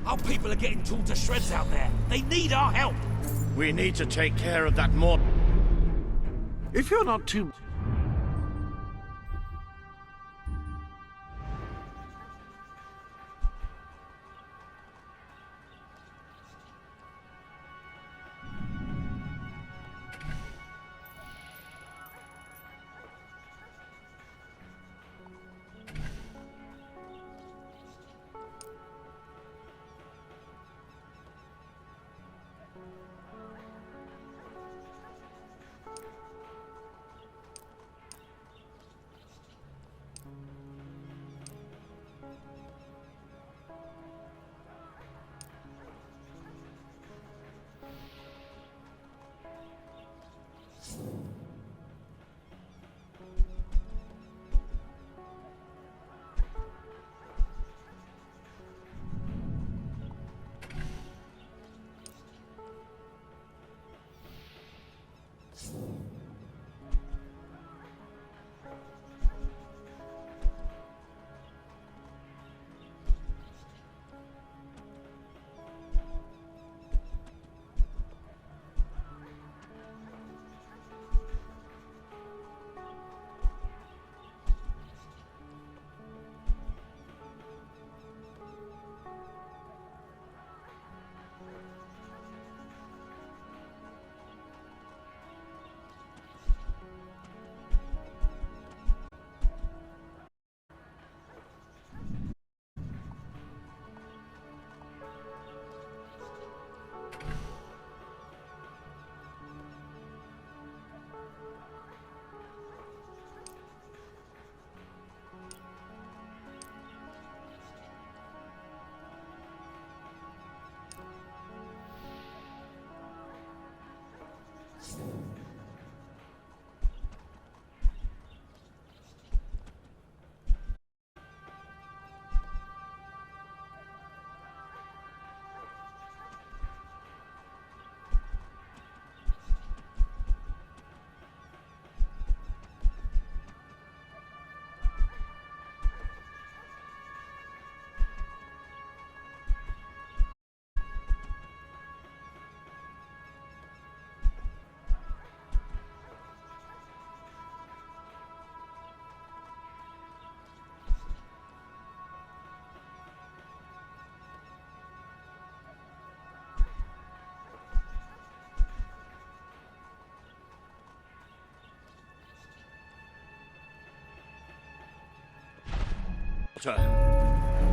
Our people are getting torn to shreds out there. They need our help. We need to take care of that more. If you're not too...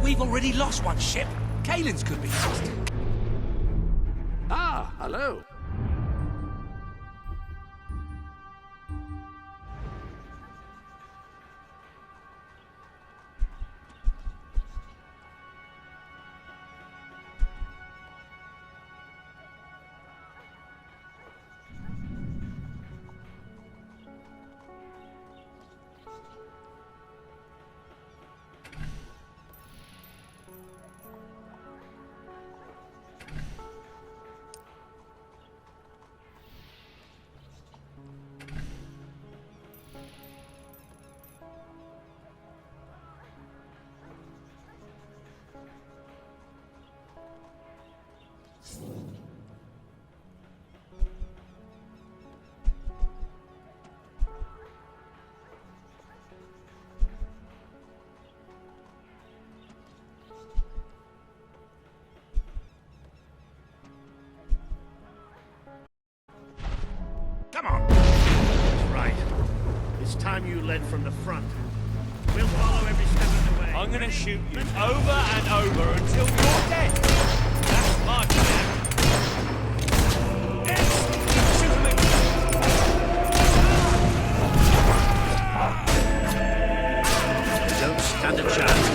We've already lost one ship. Kalen's could be lost. Ah, hello. Come on. That's right. It's time you led from the front. We'll follow every step of the way. I'm gonna shoot you over and over until you're dead. That's my plan. Don't stand a chance.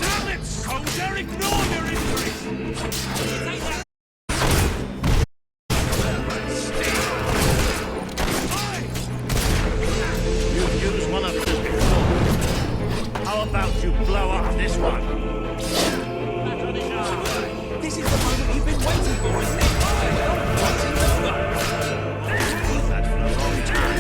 Damn it, soldier! Ignore your injuries! You've used one of those before. How about you blow up this one? This is the moment you've been waiting for, isn't it? What's in the That for a long time.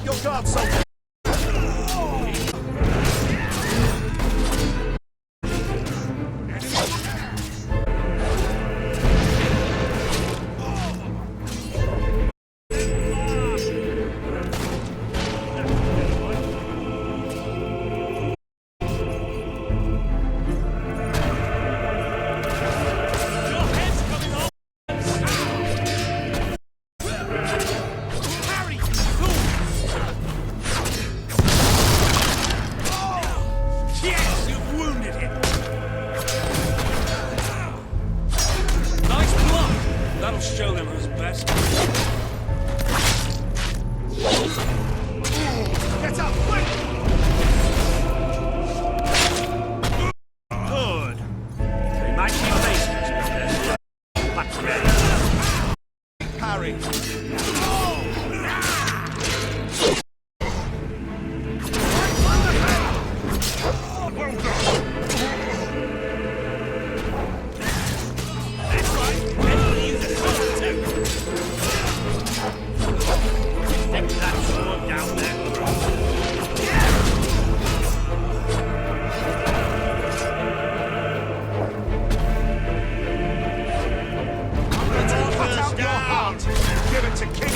up your guard, soldier! Your head's coming off! Harry! Cool! Yes, you've wounded him. Nice block! That'll show them who's best. Get up, quick! Good. They might be bastards, but they're much better. Harry! That's right. Everybody use a sword too. Stick that sword down there. Cut out your heart! Give it to King!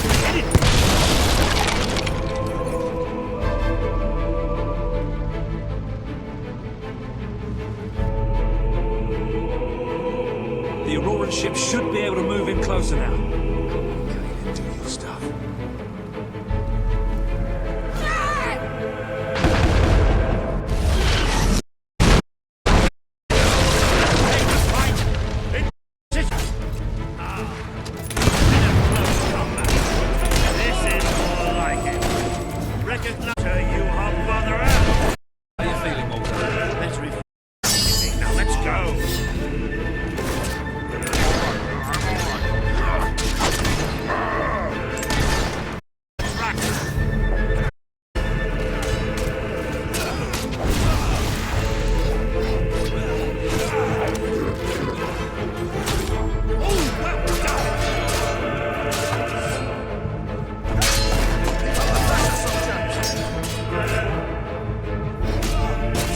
The Auroran ship should be able to move in closer now. Okay, do your stuff. This is more like it. Recognize her, you hot mother out. How you feeling, Walter? Let's refresh. Now let's go.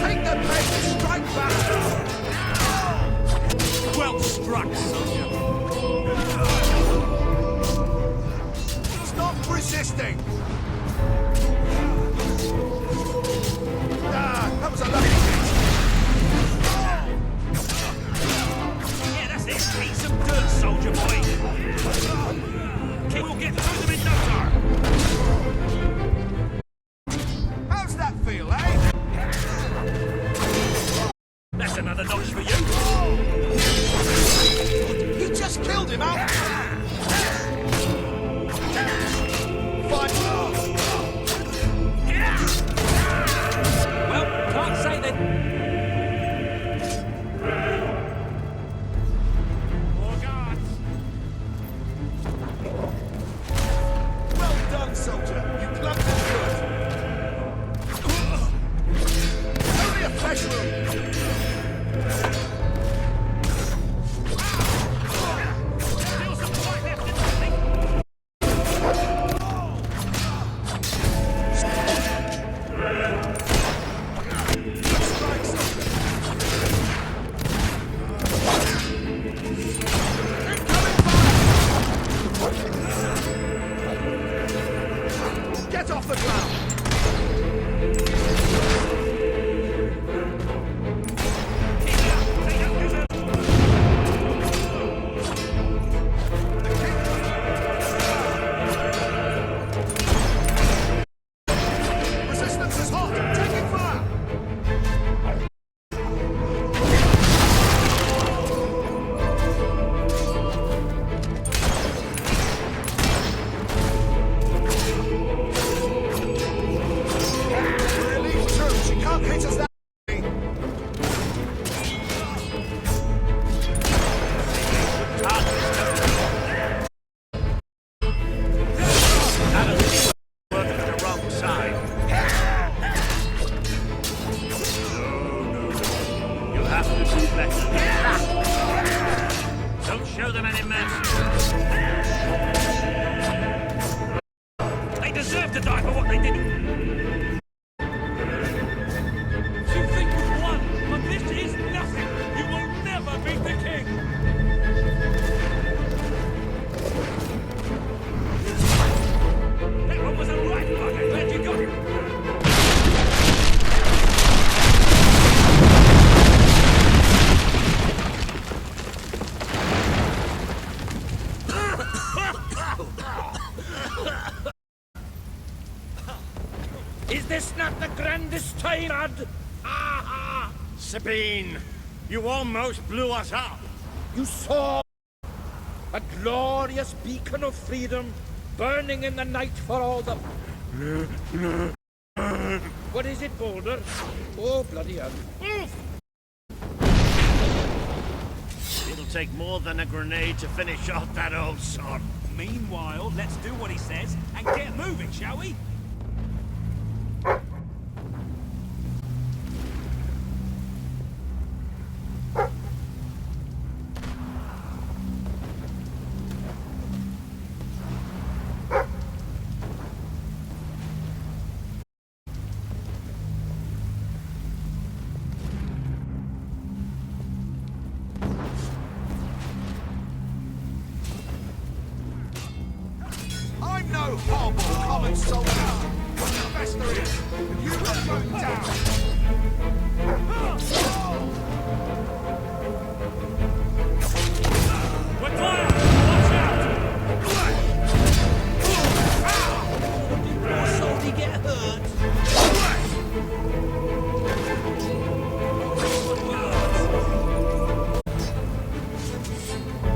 Take the pace! Strike back! Well struck, soldier. Stop resisting! That was a lucky Yeah, that's it. Eat some dirt, soldier boy. We'll get through them in no time. How's that feel, eh? That's another notch for you. He just killed him out! Fight! Well, can't say that. More guards. Well done, soldier! You clubbed it good! Only a flesh wound! Still some fight left in the thing. Strike, soldier! Incoming fire! Get off the ground! Resistance is hot! Taking fire! die for what they did. You think you've won, but this is nothing. You will never beat the king. That one was a right bugger. Glad you got him. Is this not the grandest time, lad? Aha! Sabine, you almost blew us up. You saw a glorious beacon of freedom burning in the night for all the... What is it, Boulder? Oh, bloody hell. It'll take more than a grenade to finish off that old sod. Meanwhile, let's do what he says and get moving, shall we? I'm no horrible common soldier. What the best there is, and you will go down. We're fire! Watch out! Did poor Salty get hurt?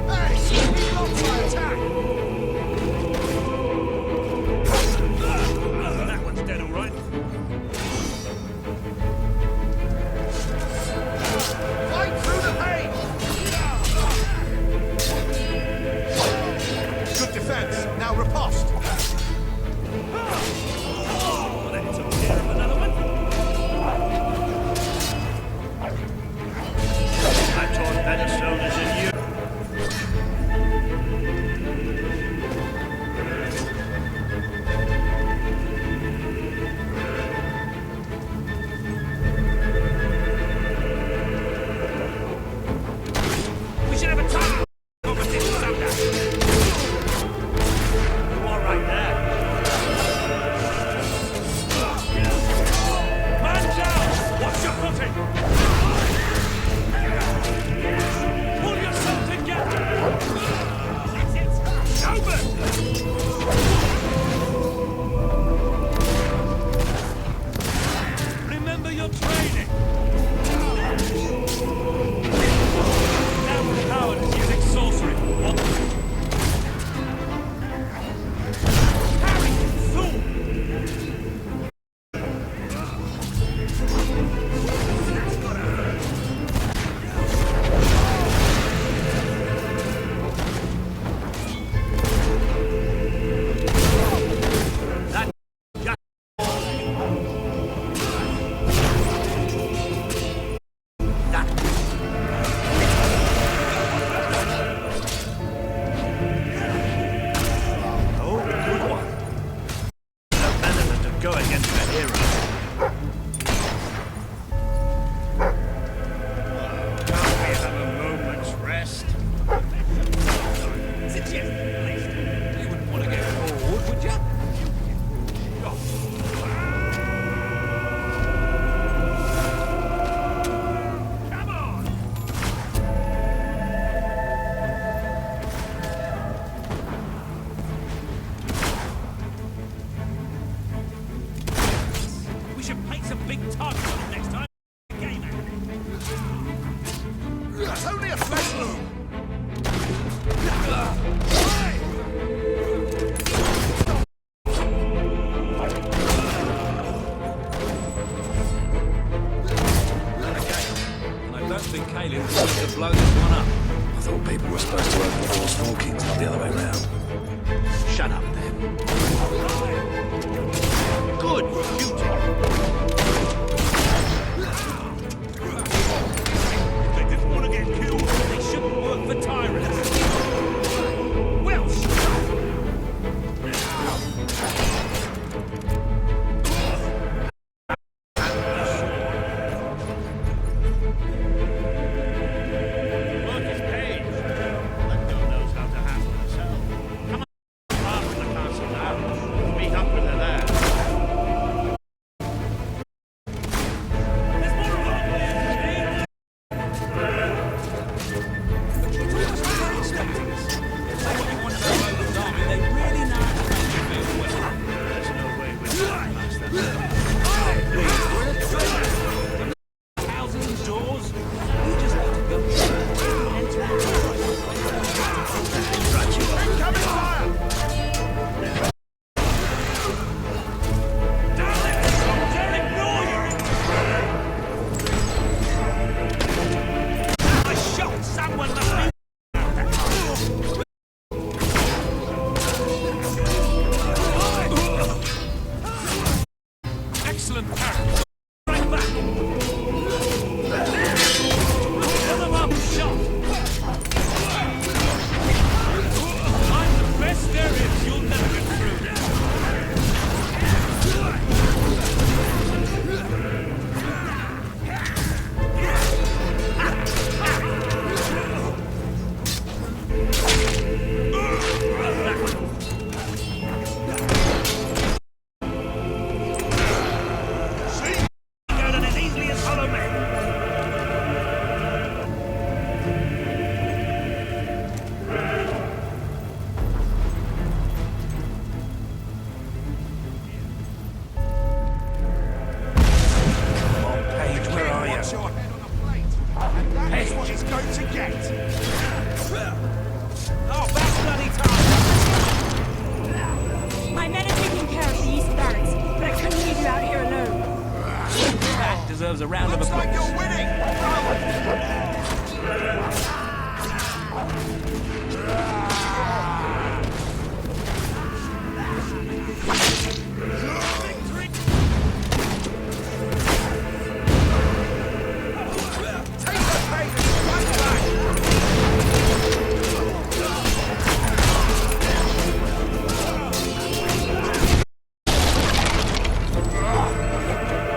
Hey, he blocks my attack. That one's dead, all right. Fight through the pain. Good defense. Now riposte. Well, that took care of another one. I taught better soldiers than you. We should have a time competition someday. You all right there? Man down! Watch your footing! Pull yourself together! That's it! Over! Remember your training! Now cowardice using sorcery! What? Harry! Fool! Oh, good one. No better than to go against the hero. Can't we have a moment's rest? It's a jest, at least. You wouldn't want to get bored, would you? Come on! We should place a big target on him next time. Game at it. It's only a flesh wound. And I don't think Caelan wants to blow this one up. I thought people were supposed to open the doors for kings, not the other way round. Shut up then. Good shooting. If they didn't want to get killed, they shouldn't work for tyrants. Well shot! Houses and doors. You just have to go and enter Incoming fire! I shot someone must be. Excellent parry. Right back. Another one shot. I'm the best there is. You'll never get through this. Go done as easily as hollow men. Paige, where are Watch you? your head on a plate. And that is what it's going to get. Oh, that's bloody time! My men are taking care of the East Barracks, but I couldn't leave you out here alone. That deserves a round of Looks applause. like you're winning. Take the pain and strike back.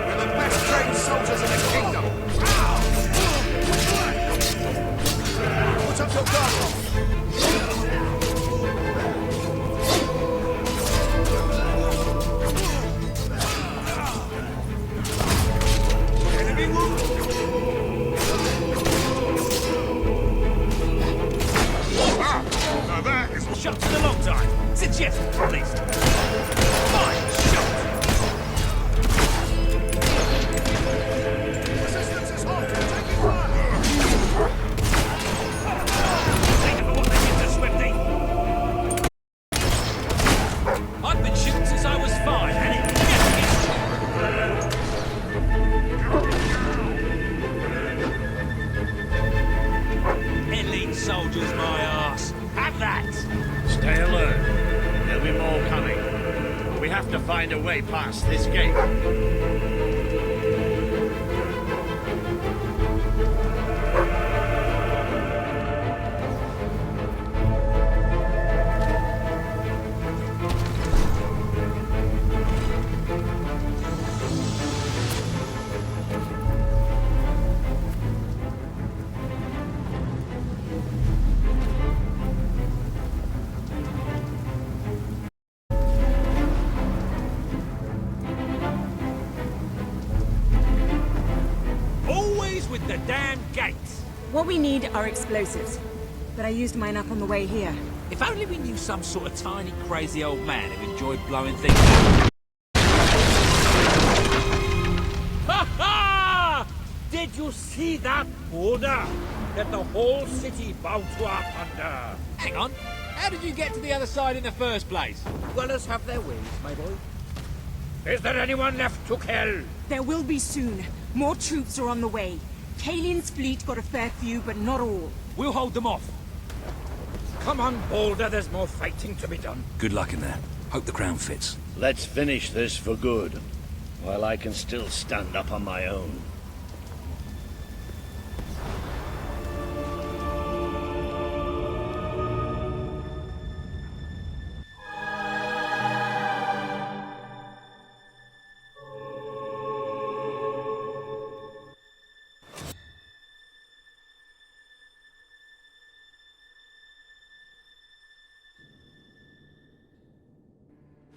We're the best trained soldiers in the kingdom. Put up your guard. Enemy wounded. Now that is Shots in a long time. Since yesterday, at least. Fine shot. resistance is hot. Taking fire. Take it for what they did to Swifty. I've been shooting since I was 5, and it never gets elite soldiers, my arse. Have that. Stay alert. There'll be more coming. We have to find a way past this gate. Always with the damn gates. What we need are explosives, but I used mine up on the way here. If only we knew some sort of tiny, crazy old man who enjoyed blowing things up. Ha ha! Did you see that boulder that the whole city bowed to up under? Hang on. How did you get to the other side in the first place? Dwellers have their ways, my boy. Is there anyone left to kill? There will be soon. More troops are on the way. Kalian's fleet got a fair few, but not all. We'll hold them off. Come on, Boulder, there's more fighting to be done. Good luck in there. Hope the crown fits. Let's finish this for good, while I can still stand up on my own.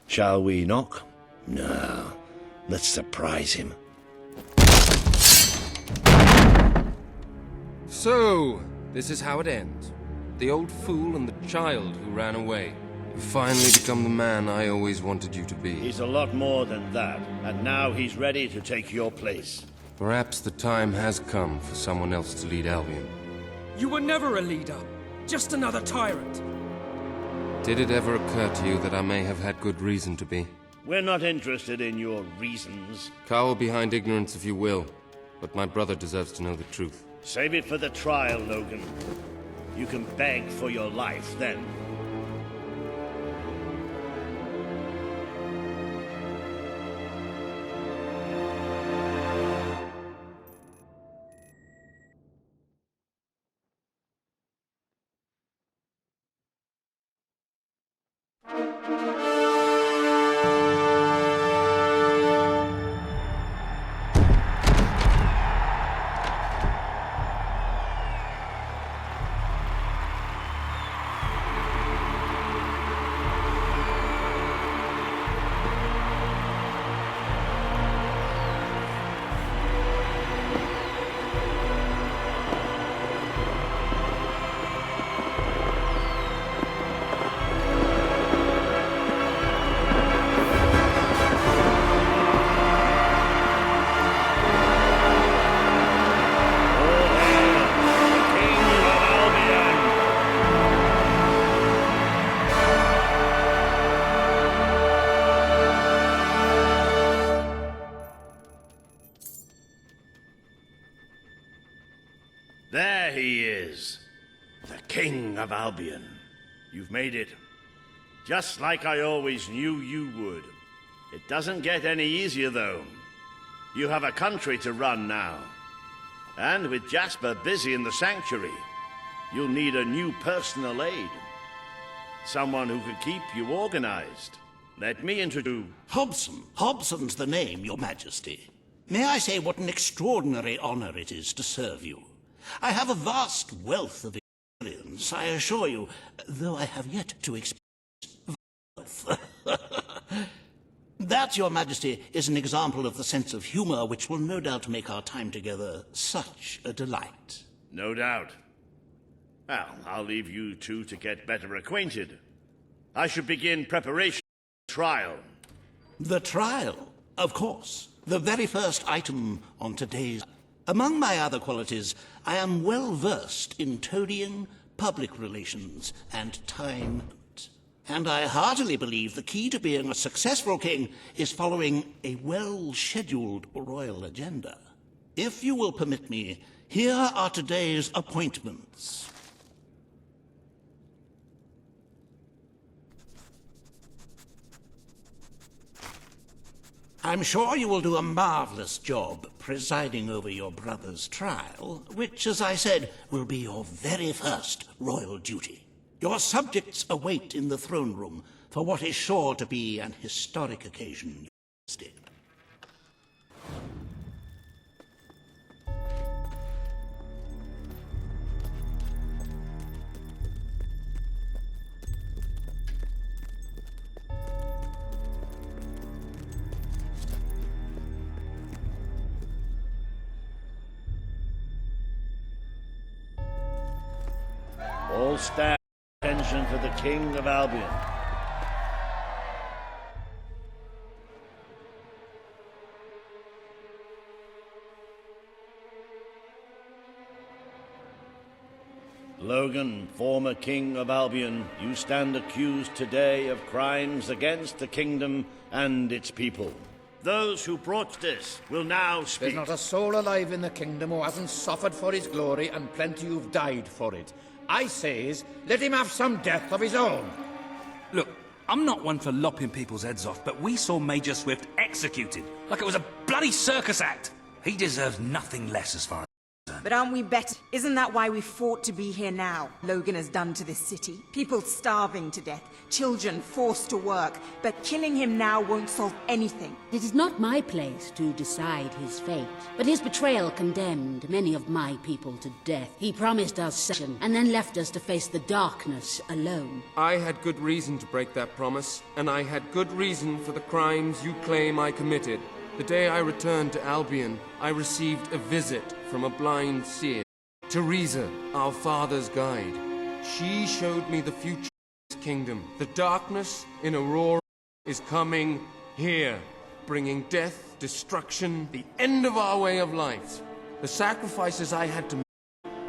Shall we knock? No. Let's surprise him. So, this is how it ends. The old fool and the child who ran away. You've finally become the man I always wanted you to be. He's a lot more than that, and now he's ready to take your place. Perhaps the time has come for someone else to lead Albion. You were never a leader, just another tyrant. Did it ever occur to you that I may have had good reason to be? We're not interested in your reasons. Cower behind ignorance if you will, but my brother deserves to know the truth. Save it for the trial, Logan. You can beg for your life then. There he is, the King of Albion. You've made it. Just like I always knew you would. It doesn't get any easier, though. You have a country to run now. And with Jasper busy in the sanctuary, you'll need a new personal aide. Someone who could keep you organized. Let me introduce... Hobson. Hobson's the name, Your Majesty. May I say what an extraordinary honor it is to serve you. I have a vast wealth of experience, I assure you, though I have yet to experience wealth. That, Your Majesty, is an example of the sense of humor which will no doubt make our time together such a delight. No doubt. Well, I'll leave you two to get better acquainted. I should begin preparation for the trial. The trial, of course. The very first item on today's... Among my other qualities, I am well versed in toadying, public relations, and time. And I heartily believe the key to being a successful king is following a well-scheduled royal agenda. If you will permit me, here are today's appointments. I'm sure you will do a marvelous job presiding over your brother's trial, which, as I said, will be your very first royal duty. Your subjects await in the throne room for what is sure to be an historic occasion. All stand attention for the King of Albion. Logan, former King of Albion, you stand accused today of crimes against the kingdom and its people. Those who brought this will now speak. There's not a soul alive in the kingdom who hasn't suffered for his glory, and plenty who've died for it. I says, let him have some death of his own. Look, I'm not one for lopping people's heads off, but we saw Major Swift executed like it was a bloody circus act. He deserves nothing less as far as... But aren't we better? Isn't that why we fought to be here now? Logan has done to this city. People starving to death, children forced to work. But killing him now won't solve anything. It is not my place to decide his fate, but his betrayal condemned many of my people to death. He promised us salvation and then left us to face the darkness alone. I had good reason to break that promise, and I had good reason for the crimes you claim I committed. The day I returned to Albion, I received a visit from a blind seer. Teresa, our father's guide. She showed me the future kingdom. The darkness in Aurora is coming here, bringing death, destruction, the end of our way of life. The sacrifices I had to make,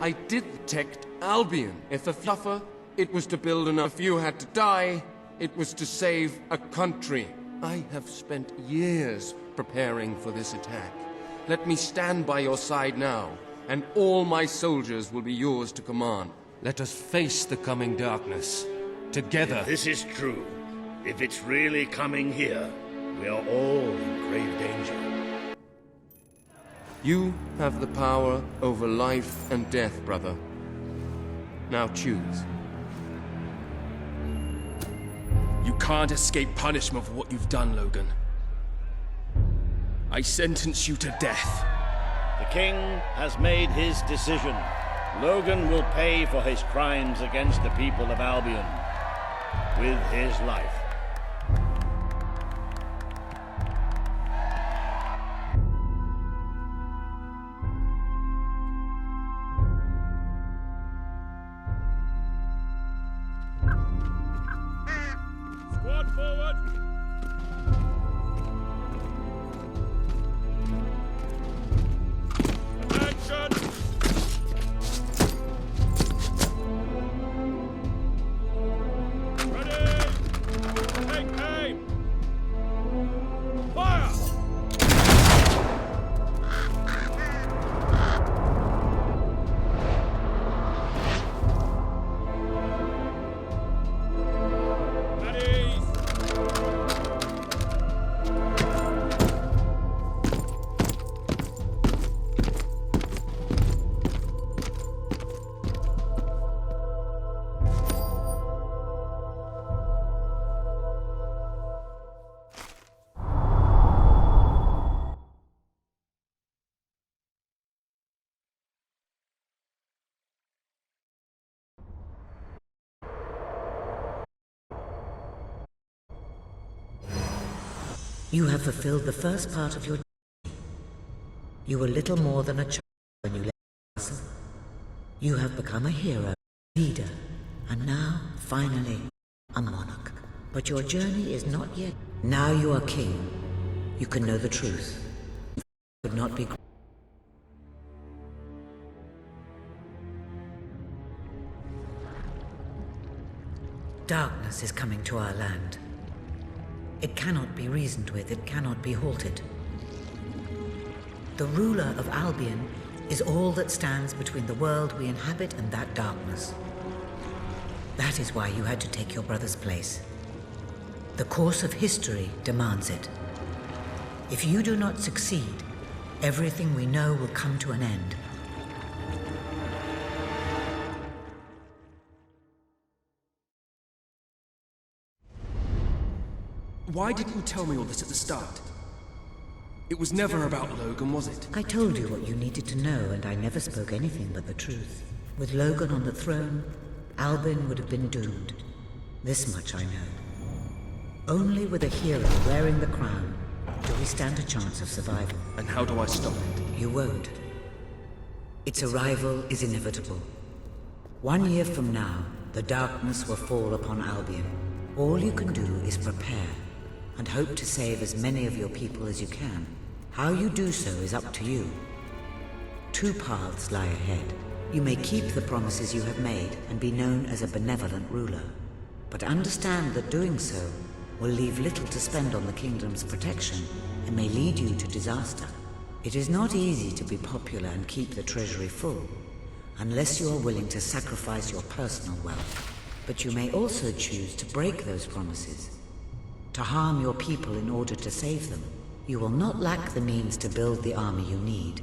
I did protect Albion. If a fluffer, it was to build enough. If you had to die, it was to save a country. I have spent years preparing for this attack. Let me stand by your side now, and all my soldiers will be yours to command. Let us face the coming darkness, together. If this is true, if it's really coming here, we are all in grave danger. You have the power over life and death, brother. Now choose. You can't escape punishment for what you've done, Logan. I sentence you to death. The king has made his decision. Logan will pay for his crimes against the people of Albion with his life. Squad forward! Attention! Ready! Take aim! Fire! At ease! You have fulfilled the first part of your journey. You were little more than a child when you left the castle. You have become a hero, leader, and now, finally, a monarch. But your journey is not yet. Now you are king. You can know the truth. It would not be. Darkness is coming to our land. It cannot be reasoned with, it cannot be halted. The ruler of Albion is all that stands between the world we inhabit and that darkness. That is why you had to take your brother's place. The course of history demands it. If you do not succeed, everything we know will come to an end. Why didn't you tell me all this at the start? It was never about Logan, was it? I told you what you needed to know, and I never spoke anything but the truth. With Logan on the throne, Albion would have been doomed. This much I know. Only with a hero wearing the crown do we stand a chance of survival. And how do I stop it? You won't. Its arrival is inevitable. 1 year from now, the darkness will fall upon Albion. All you can do is prepare, and hope to save as many of your people as you can. How you do so is up to you. 2 paths lie ahead. You may keep the promises you have made and be known as a benevolent ruler. But understand that doing so will leave little to spend on the kingdom's protection and may lead you to disaster. It is not easy to be popular and keep the treasury full, unless you are willing to sacrifice your personal wealth. But you may also choose to break those promises, to harm your people in order to save them. You will not lack the means to build the army you need,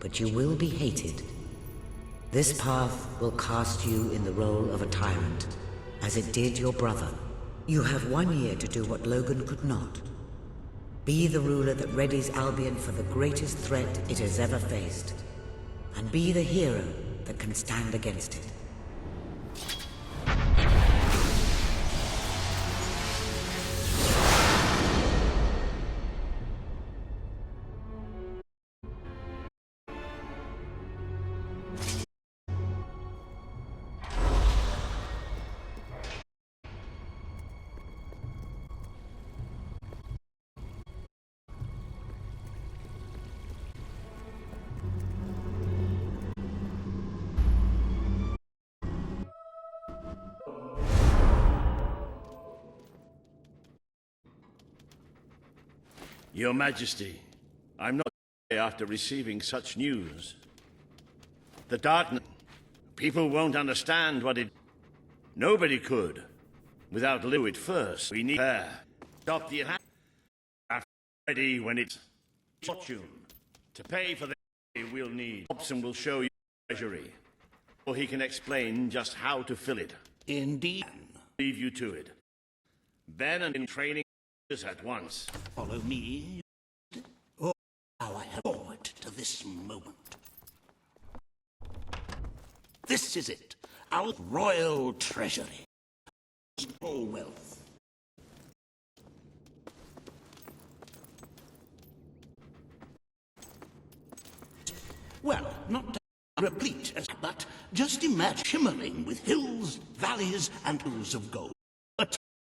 but you will be hated. This path will cast you in the role of a tyrant, as it did your brother. You have 1 year to do what Logan could not. Be the ruler that readies Albion for the greatest threat it has ever faced, and be the hero that can stand against it. Your Majesty, I'm not after receiving such news. The darkness... People won't understand what it... Nobody could. Without Lewit first, we need her. Stop the attack. Ready when it's... Fortune. To pay for the... we'll need. Hobson will show you the treasury. Or he can explain just how to fill it. Indeed. Leave you to it. Then and in training at once. Follow me. Oh, how I have forward to this moment. This is it. Our royal treasury. All wealth. Well, not replete, but just imagine shimmering with hills, valleys, and pools of gold. A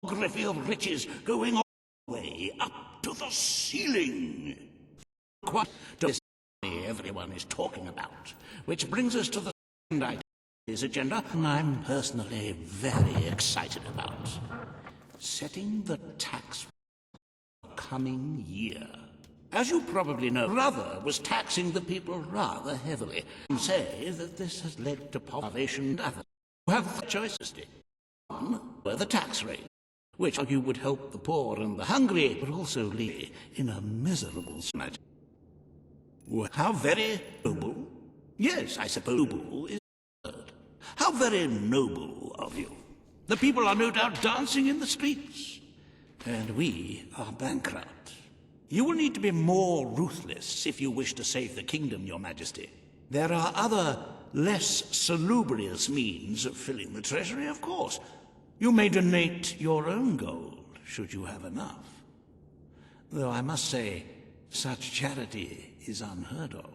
topography of riches going all the way up to the ceiling. Quite to this everyone is talking about. Which brings us to the second item of this agenda, and I'm personally very excited about. Setting the tax for the coming year. As you probably know, brother was taxing the people rather heavily. Some say that this has led to starvation and others who have the choices. One were the tax rate, which you would help the poor and the hungry, but also leave in a miserable state. How very noble. Yes, I suppose noble is the word. How very noble of you. The people are no doubt dancing in the streets, and we are bankrupt. You will need to be more ruthless if you wish to save the kingdom, Your Majesty. There are other, less salubrious means of filling the treasury, of course. You may donate your own gold, should you have enough. Though I must say, such charity is unheard of.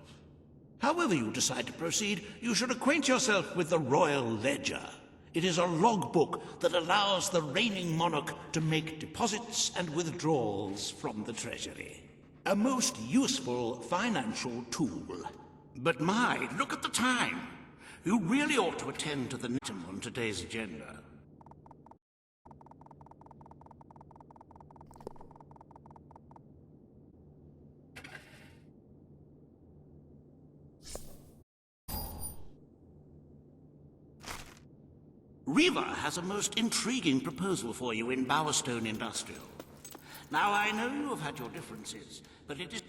However you decide to proceed, you should acquaint yourself with the Royal Ledger. It is a logbook that allows the reigning monarch to make deposits and withdrawals from the treasury. A most useful financial tool. But my, look at the time. You really ought to attend to the item on today's agenda. Riva has a most intriguing proposal for you in Bowerstone Industrial. Now, I know you have had your differences, but it's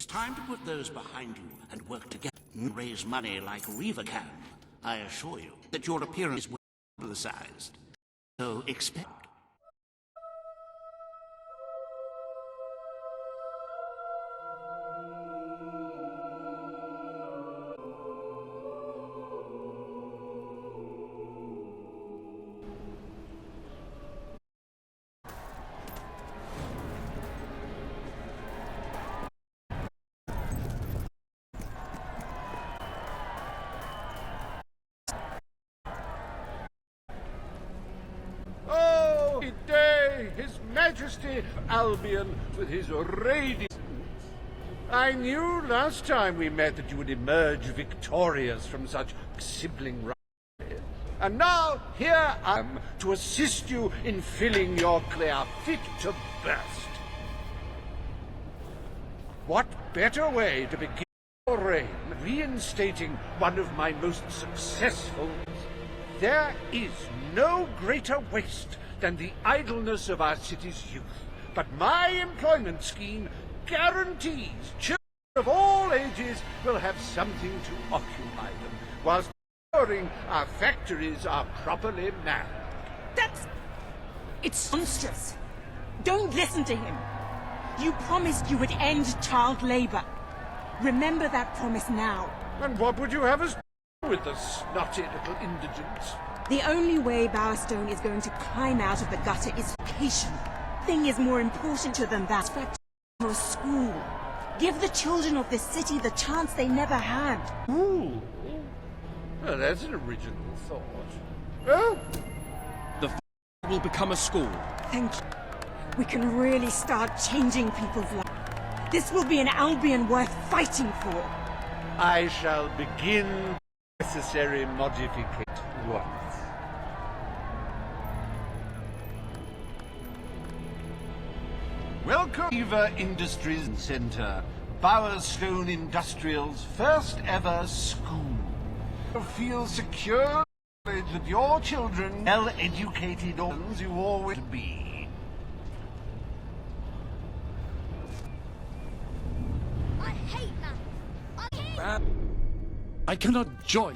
time to put those behind you and work together and raise money like Riva can. I assure you that your appearance is well publicized. So expect... His Majesty Albion with his radiant... I knew last time we met that you would emerge victorious from such sibling rivalry. And now here I am to assist you in filling your clear fit to burst. What better way to begin your reign than reinstating one of my most successful... There is no greater waste than the idleness of our city's youth. But my employment scheme guarantees children of all ages will have something to occupy them, whilst ensuring our factories are properly manned. It's monstrous. Don't listen to him. You promised you would end child labor. Remember that promise now. And what would you have us do with the snotty little indigents? The only way Bowerstone is going to climb out of the gutter is education. Nothing is more important to them than factory or a school. Give the children of this city the chance they never had. Ooh. Well, that's an original thought. Oh? The will become a school. Thank you. We can really start changing people's lives. This will be an Albion worth fighting for. I shall begin necessary modification once. Welcome Eva Industries Centre, Bowerstone Industrial's first ever school. Feel secure that your children, well-educated ones you always be. I cannot join